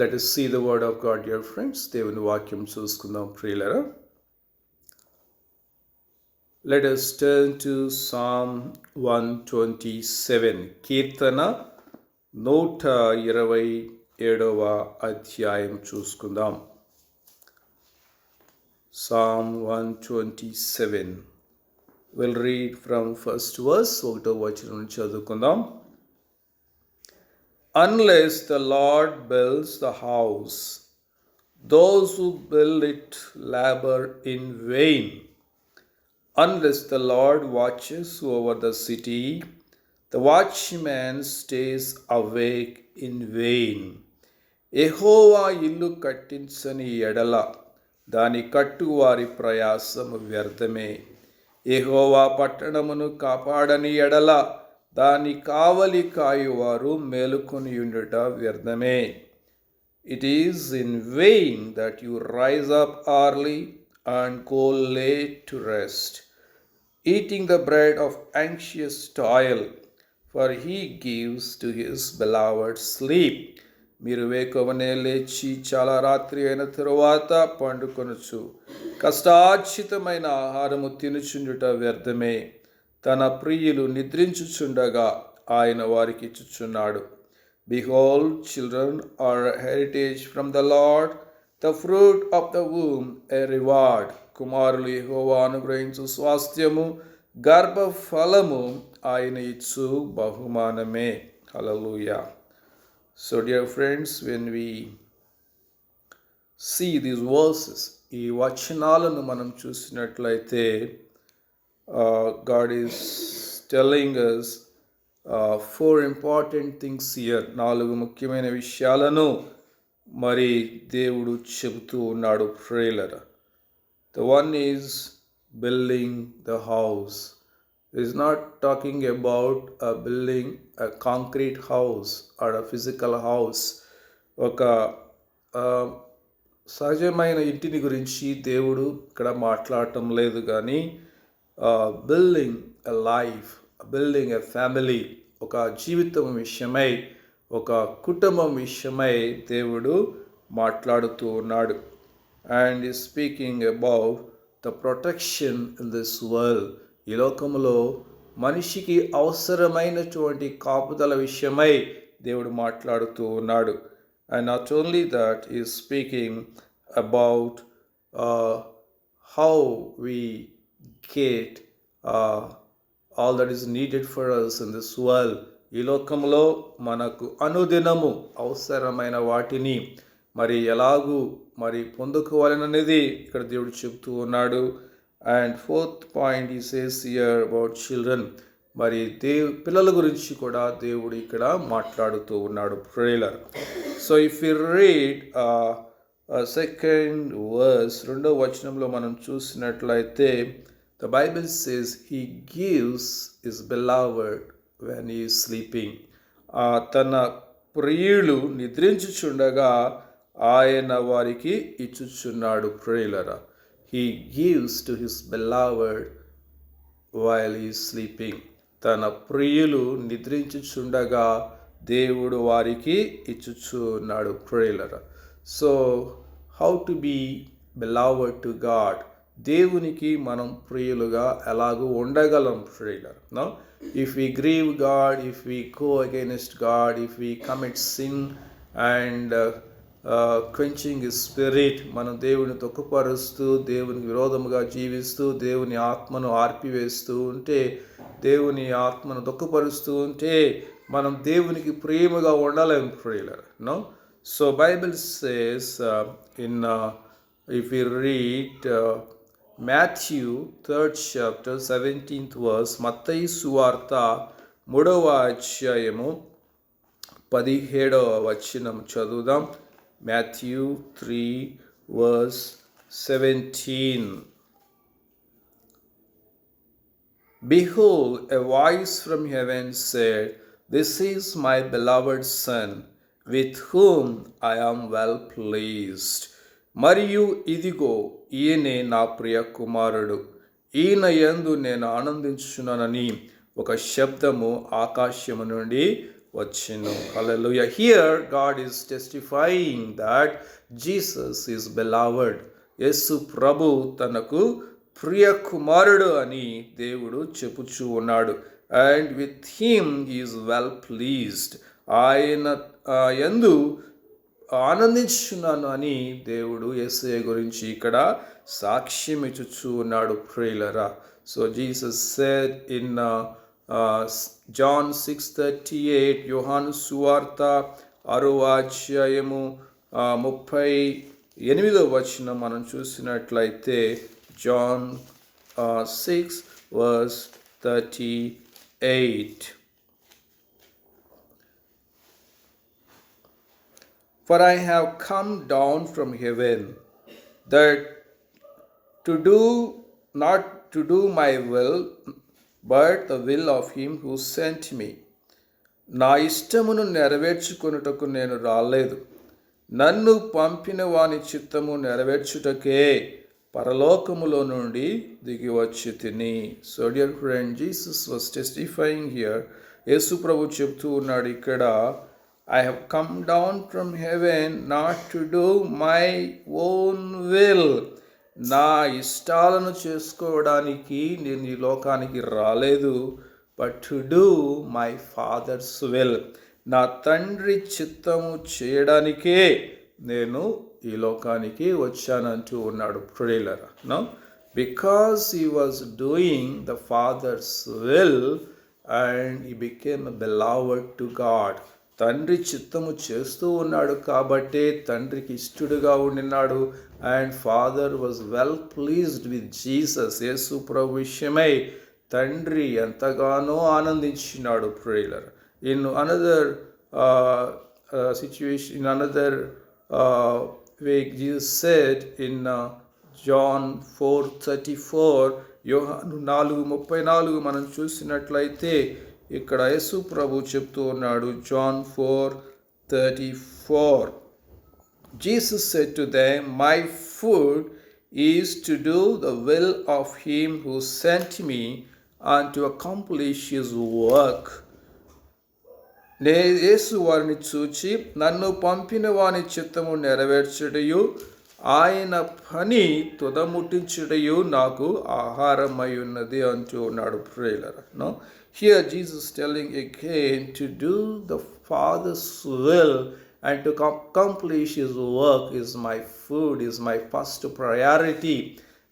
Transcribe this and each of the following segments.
Let us see the word of God, dear friends. దేవుని వాక్యం చూసుకుందాం ప్రియులరా. Let us turn to Psalm 127. కీర్తన 127వ అధ్యాయం చూసుకుందాం. Psalm 127. We'll read from first verse. ఒకటో వచనం నుంచి చదువుకుందాం. Unless the Lord builds the house, those who build it labor in vain. Unless the Lord watches over the city, the watchman stays awake in vain. యెహోవా ఇల్లు కట్టించని ఎడల దాని కట్టువారి ప్రయాసము వ్యర్థమే. యెహోవా పట్టణమును కాపాడని ఎడల దాని కావలి కాయువారు మేలుకొనియుండుట వ్యర్థమే. It is in vain that you rise up early and go late to rest, eating the bread of anxious toil, for he gives to his beloved sleep. మీరు వేకువనే లేచి చాలా రాత్రి అయిన తరువాత పండుకొనుచు కష్టార్జితమైన ఆహారము తినుచుండుట వ్యర్థమే. తన ప్రియులు నిద్రించుచుండగా ఆయన వారికి ఇచ్చుచున్నాడు. Behold, children are a heritage from the Lord, the fruit of the womb a reward. కుమారులు యెహోవా అనుగ్రహించు స్వాస్థ్యము, గర్భఫలము ఆయన ఇచ్చు బహుమానమే. Hallelujah. So dear friends, when we see these verses, ఈ వచనాలను మనం చూసినట్లయితే God is telling us four important things here. 4 ముఖ్యమైన విషయాలను మరి దేవుడు చెబుతూ ఉన్నాడు ప్రియులారా. The one is building the house. He is not talking about building a concrete house or a physical house. ఒక సహజమైన ఇంటిని గురించి దేవుడు ఇక్కడ మాట్లాడటం లేదు, కానీ building a life, building a family, ఒక జీవితం విషయమై, ఒక కుటుంబం విషయమై దేవుడు మాట్లాడుతూ ఉన్నాడు. అండ్ ఈ speaking about the protection in this world. ఈ లోకంలో మనిషికి అవసరమైనటువంటి కాపుదల విషయమై దేవుడు మాట్లాడుతూ ఉన్నాడు. And not only that is speaking about how we get all that is needed for us in this world. ఈ లోకంలో మనకు అనుదినము అవసరమైన వాటిని మరి ఎలాగూ మరి పొందుకోవాలనేది ఇక్కడ దేవుడు చెబుతూ ఉన్నాడు. And fourth point he says here about children. మరి పిల్లల గురించి కూడా దేవుడు ఇక్కడ మాట్లాడుతూ ఉన్నాడు prayer. So if you read second verse, 2వ వచనంలో మనం చూసినట్లయితే the Bible says he gives his beloved when he is sleeping. తన ప్రియులు నిద్రించుచుండగా ఆయన వారికి ఇచ్చుచున్నాడు ప్రియులరా. He gives to his beloved while he is sleeping. తన ప్రియులు నిద్రించుచుండగా దేవుడు వారికి ఇచ్చుచున్నాడు ప్రియులరా. So how to be beloved to God? దేవునికి మనం ప్రియులుగా ఎలాగూ ఉండగలం ప్రియులర్. No, if we grieve God, if we go against God, if we commit sin and quenching spirit, మనం దేవుని దుఃఖపరుస్తూ దేవునికి విరోధముగా జీవిస్తూ దేవుని ఆత్మను ఆర్పివేస్తూ ఉంటే, దేవుని ఆత్మను దుఃఖపరుస్తూ ఉంటే మనం దేవునికి ప్రేమగా ఉండలేం ప్రియులర్. No, so Bible says in if we read Matthew 3rd chapter 17th verse, మత్తయి సువార్త 3వ అధ్యాయము 17వ వచనం చదువుదాం. Matthew 3 verse 17. Behold, a voice from heaven said, "This is my beloved Son, with whom I am well pleased." మరియు ఇదిగో ఈయనే నా ప్రియ కుమారుడు, ఈయన యందు నేను ఆనందించుచున్నానని ఒక శబ్దము ఆకాశము నుండి వచ్చెను. హల్లెలూయా. Here God is testifying that Jesus is beloved. యేసు ప్రభు తనకు ప్రియ కుమారుడు అని దేవుడు చెప్పుచూ ఉన్నాడు. And with him he is well pleased. ఆయన యందు ఆనందించున్నాను అని దేవుడు యేసయ్య గురించి ఇక్కడ సాక్ష్యం ఇచ్చుచూ ఉన్నాడు ప్రియులరా. So Jesus said in John 6:38, యోహాను సువార్త 6వ అధ్యాయము 38వ వచనం మనం చూసినట్లయితే John 6:38. For I have come down from heaven, that not to do my will, but the will of him who sent me. నా ఇష్టమును నెరవేర్చుకొనుటకు నేను రాలేదు, నన్ను పంపిన వాని చిత్తము నెరవేర్చుటకే పరలోకములో నుండి దిగి వచ్చి తిని. So dear friend, Jesus was testifying here. Yesu ప్రభు చెప్తూ ఉన్నాడు ఇక్కడ, I have come down from heaven not to do my own will. నా ఇష్టాలను చేసుకోవడానికి నేను ఈ లోకానికి రాలేదు, but to do my father's will. నా తండ్రి చిత్తము చేయడానికే నేను ఈ లోకానికి వచ్చానంటూ ఉన్నాడు ప్రియులారా. No, because he was doing the father's will and he became a beloved to God. తండ్రి చిత్తము చేస్తూ ఉన్నాడు కాబట్టే తండ్రికి ఇష్టడుగా ఉండినాడు. And father was well pleased with Jesus. Yesu ప్రభు విషయమై తండ్రి ఎంతగానో ఆనందించినాడు ప్రియులర్. In another situation, in another way Jesus said in John 4:34, యోహాను 4:34 మనం చూసినట్లయితే ఇక్కడ యేసు ప్రభు చెప్తూ ఉన్నాడు. John 4:34, Jesus said to them, my food is to do the will of him who sent me and to accomplish his work. యేసు వారిని చూచి, నన్ను పంపిన వాని చిత్తము నెరవేర్చుటయు ఆయన పని తుదముట్టించుటయు నాకు ఆహారమై ఉన్నది అంటూ ఉన్నాడు ప్రియులారా. Now, here Jesus telling again to do the Father's will and to accomplish his work is my food, is my first priority.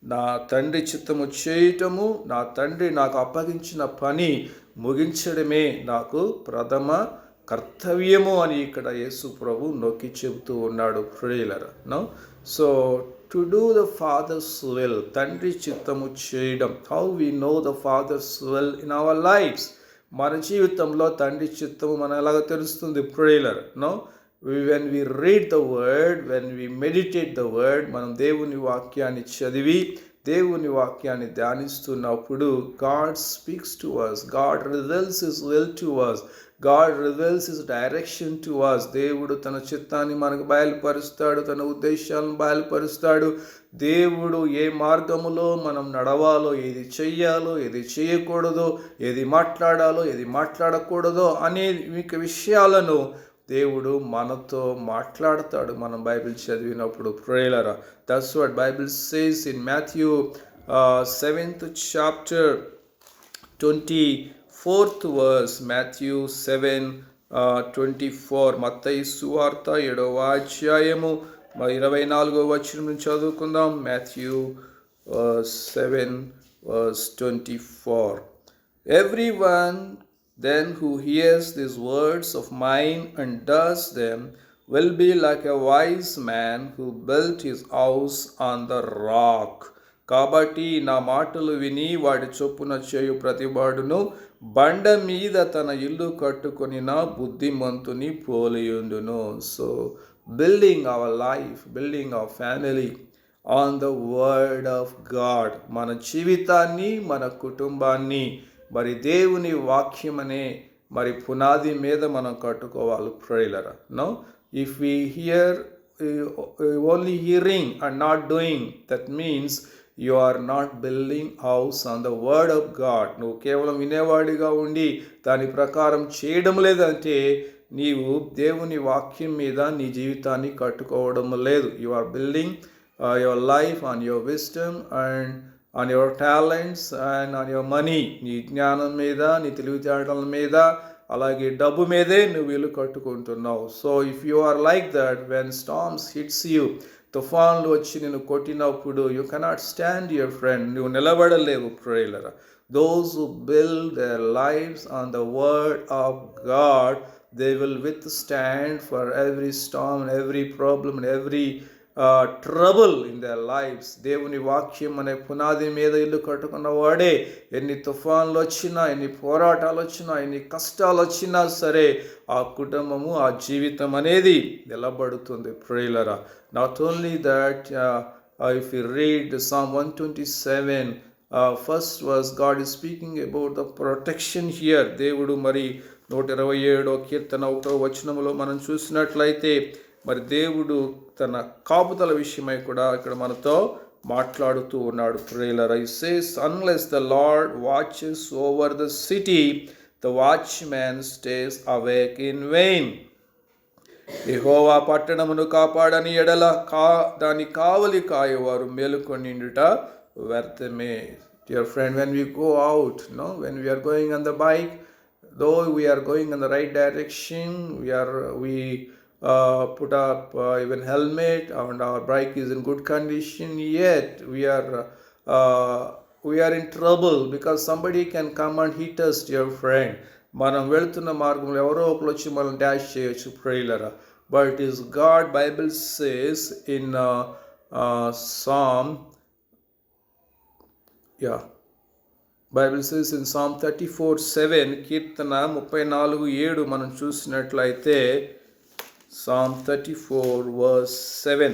నా తండ్రి చిత్తము చేయటము, నా తండ్రి నాకు అప్పగించిన పని ముగించడమే నాకు ప్రథమ కర్తవ్యము అని ఇక్కడ యేసు ప్రభు నొక్కి చెబుతూ ఉన్నాడు ప్రియులారా. Now, so to do the father's will, తండ్రి చిత్తము చేయడం. How we know the father's will in our lives? మన జీవితంలో తండ్రి చిత్తము మన ఎలాగ తెలుస్తుంది ప్రియులారా? Now, when we read the word, when we meditate the word, మనం దేవుని వాక్యాన్ని చదివి దేవుని వాక్యాన్ని ధ్యానిస్తున్నప్పుడు God speaks to us, God reveals his will to us, God reveals his direction to us. దేవుడు తన చిత్తాన్ని మనకు బయలుపరుస్తాడు, తన ఉద్దేశాలను బయలుపరుస్తాడు. దేవుడు ఏ మార్గములో మనం నడవాలో, ఏది చెయ్యాలో, ఏది చేయకూడదో, ఏది మాట్లాడాలో, ఏది మాట్లాడకూడదో అనే విషయాలను దేవుడు మనతో మాట్లాడతాడు మనం బైబిల్ చదివినప్పుడు ప్రియులారా. That's what Bible says in Matthew 7th chapter 24th verse. Matthew 7:24. మత్తయి సువార్త 7వ అధ్యాయము 24వ వచనం నుంచి చదువుకుందాం. Matthew 7:24. Everyone then who hears these words of mine and does them will be like a wise man who built his house on the rock. కాబట్టి నా మాటలు విని వాడి చొప్పున చేయు ప్రతివాడును బండ మీద తన ఇల్లు కట్టుకొనిన బుద్ధిమంతుని పోలియుండును. So building our life, building our family on the word of God. మన జీవితాన్ని, మన కుటుంబాన్ని మరి దేవుని వాక్యమనే మరి పునాది మీద మనం కట్టుకోవాలి ప్రియులారా. Now, if we hear only hearing and not doing, that means you are not building house on the word of God. నువ్వు కేవలం వినేవాడిగా ఉండి దాని ప్రకారం చేయడం లేదంటే నీవు దేవుని వాక్యం మీద నీ జీవితాన్ని కట్టుకోవడం లేదు. You are building your life on your wisdom and on your talents and on your money. నీ జ్ఞానం మీద, నీ తెలివితేటల మీద, అలాగే డబ్బు మీదే నువ్వు ఇల్లు కట్టుకుంటున్నావు. So if you are like that, when storms hits you, తుఫాన్లు వచ్చి నేను కొట్టినప్పుడు, you cannot stand your friend, నువ్వు నిలబడలేవు ప్రియులారా. Those who build their lives on the word of God, they will withstand for every storm, every problem, and every trouble in their lifes. దేవుని వాక్యం అనే పునాది మీద ఇల్లు కట్టుకున్న వాడే ఎన్ని తుఫాన్లు వచ్చినా, ఎన్ని పోరాటాలు వచ్చినా, ఎన్ని కష్టాలు వచ్చినా సరే ఆ కుటుంబము, ఆ జీవితం అనేది నిలబడుతుంది ప్రియులారా. Not only that, if you read Psalm 127 first verse, God is speaking about the protection here. దేవుడు మరి 127వ కీర్తన 1వ వచనములో మనం చూసినట్లయితే మరి దేవుడు తన కాపుదల విషయమై కూడా ఇక్కడ మనతో మాట్లాడుతూ ఉన్నాడు ప్రియులారా. He says, unless the Lord watches over the city, the watchman stays awake in vain. యెహోవా పట్టణమును కాపాడని ఎడల దాని కావలి కాయవారు మేలుకొనిండుట వ్యర్థమే. Dear friend, when we go out, when we are going on the bike, though we are going in the right direction, we put up even helmet and our bike is in good condition, yet we are in trouble because somebody can come and hit us, dear friend. మనం వెళుతున్న మార్గంలో ఎవరో ఒకరు వచ్చి మనం dash చేయొచ్చు ప్రియులారా. But it is God, Bible says in Bible says in Psalm 34:7, కీర్తన 34:7 మనం చూసినట్లయితే Psalm 34 verse 7.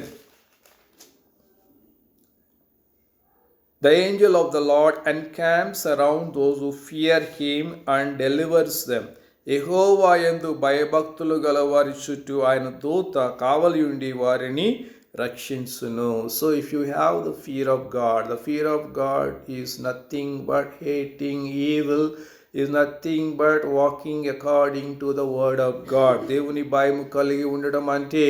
The angel of the Lord encamps around those who fear him and delivers them. యెహోవా యందు భయభక్తులు గల వారి చుట్టూ ఆయన దూత కావలి ఉండి వారిని రక్షించును. So if you have the fear of God is nothing but hating evil, is nothing but walking according to the word of God. దేవుని భయము కలిగి ఉండడం అంటే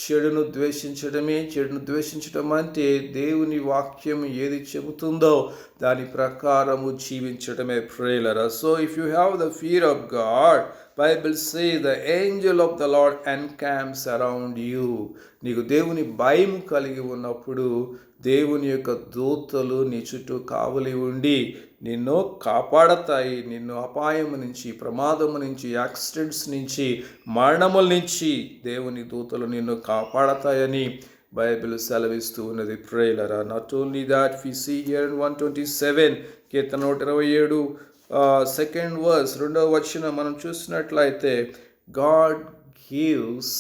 చెడును ద్వేషించడమే. చెడును ద్వేషించడం అంటే దేవుని వాక్యం ఏది చెబుతుందో దాని ప్రకారము జీవించడమే ప్రియులారా. So if you have the fear of God, Bible says the angel of the Lord encamps around you. నీకు దేవుని భయం కలిగి ఉన్నప్పుడు దేవుని యొక్క దూతలు నీ చుట్టూ కావలి ఉండి నిన్ను కాపాడతాయి. నిన్ను అపాయము నుంచి, ప్రమాదము నుంచి, యాక్సిడెంట్స్ నుంచి, మరణముల నుంచి దేవుని దూతలు నిన్ను కాపాడతాయని బైబిల్ సెలవిస్తూ ఉన్నది ప్రియులారా. Not only that, we see here in 127 కీర్తన 127 సెకండ్ వర్స్ 2వ వచనం మనం చూసినట్లయితే, God gives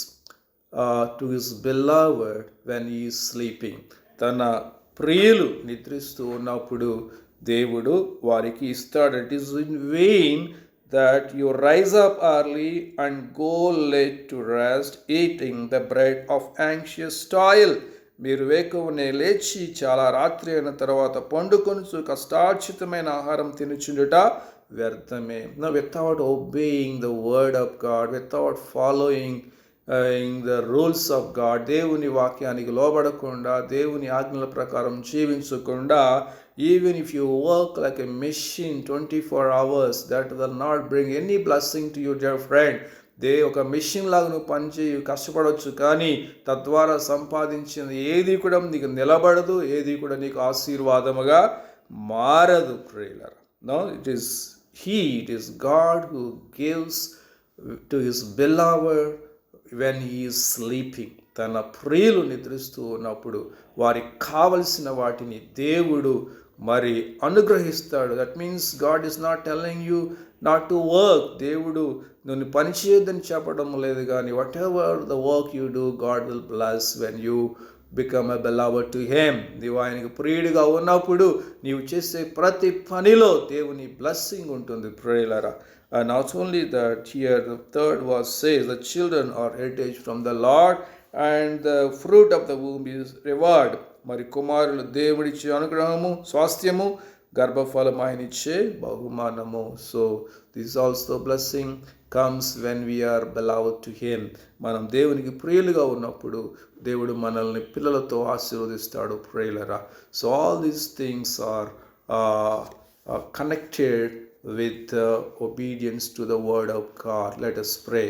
to his beloved when he is sleeping. తన ప్రియులు నిద్రిస్తూ ఉన్నప్పుడు దేవుడు వారికి ఇస్తాడు. It is in vain that you rise up early and go late to rest, eating the bread of anxious toil. మీరు వేకువనే లేచి చాలా రాత్రి అయిన తర్వాత పండుకొనుచు కష్టార్జితమైన ఆహారం తినుచుండుట వ్యర్థమే. Without obeying the word of God, without following in the rules of God, దేవుని వాక్యానికి లోబడకుండా, దేవుని ఆజ్ఞల ప్రకారం జీవించకుండా, even if you work like a machine 24 hours, that will not bring any blessing to you, dear friend. ఒక machine లాగా నువ్వు పనిచేయి, కష్టపడవచ్చు, కానీ తద్వారా సంపాదించింది ఏది కూడా నీకు నిలబడదు, ఏది కూడా నీకు ఆశీర్వాదముగా మారదు ప్రియులారా. No, it is God who gives to his beloved when he is sleeping. తన ప్రియులు నిద్రిస్తూ ఉన్నప్పుడు వారికి కావలసిన వాటిని దేవుడు మరి అనుగ్రహిస్తాడు. That means God is not telling you not to work. దేవుడు నువ్వు పని చేయొద్దని చెప్పడం లేదు, కానీ what ever the work you do, God will bless when you become a beloved to him. నీవు ఆయనకు ప్రియుడిగా ఉన్నప్పుడు నీవు చేసే ప్రతి పనిలో దేవుని బ్లెస్సింగ్ ఉంటుంది ప్రియులారా. Not only that, here the third verse says, the children are heritage from the Lord and the fruit of the womb is reward. మరి కుమారులు దేవుడిచ్చే అనుగ్రహము, స్వాస్థ్యము, గర్భఫలం ఆయన ఇచ్చే బహుమానము. So this also blessing comes when we are beloved to him. మనం దేవునికి ప్రియులుగా ఉన్నప్పుడు దేవుడు మనల్ని పిల్లలతో ఆశీర్వదిస్తాడు ప్రియులరా. So all these things are connected with obedience to the word of God. Let us pray.